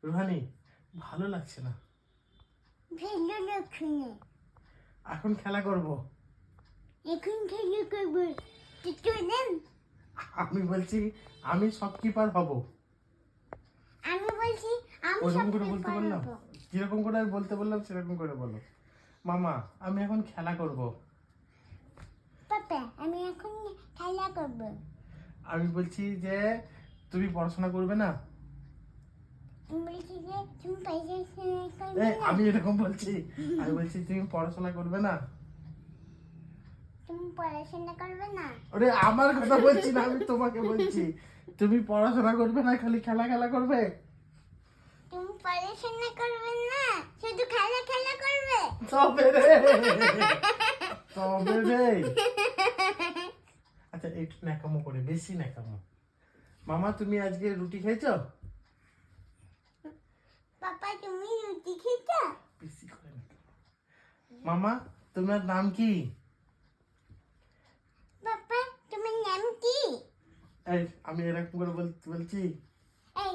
Rouhani ভালো লাগছে না, ভালো লাগছে না। এখন খেলা করব। এখন খেলা করবো। তো চলেন। আমি বলছি আমি শপকিপার হব। আমি বলছি আমি ওরকম সব করে বলতে বললাম, পারবো। যেরকম করে আমি বলতে বললাম সেরকম করে বলো। মামা আমি এখন খেলা করব। পাপা আমি এখন খেলা করবো। আমি বলছি যে তুমি পড়াশোনা করবে না। আমি বলছি যে তুমি পয়সা করবে এই না। আমি এরকম বলছি, আমি বলছি তুমি পড়াশোনা করবে না। তুমি পড়াশোনা করবে না। ওরে আমার কথা বলছি না, আমি তোমাকে বলছি তুমি পড়াশোনা করবে না, খালি খেলা খেলা করবে। তুমি পড়াশোনা করবে না, শুধু খেলা খেলা করবে। তবে রে, তবে রে। আচ্ছা একটু ন্যাকামো করে, বেশি ন্যাকামো। মামা তুমি আজকে রুটি খেয়েছো? পাপা তুমি রুটি খেয়েছো? বেশি করে ন্যাকামো। মামা তোমার নাম কি? পাপা তোমার নাম কি? এই আমি এরকম করে বলছি। এই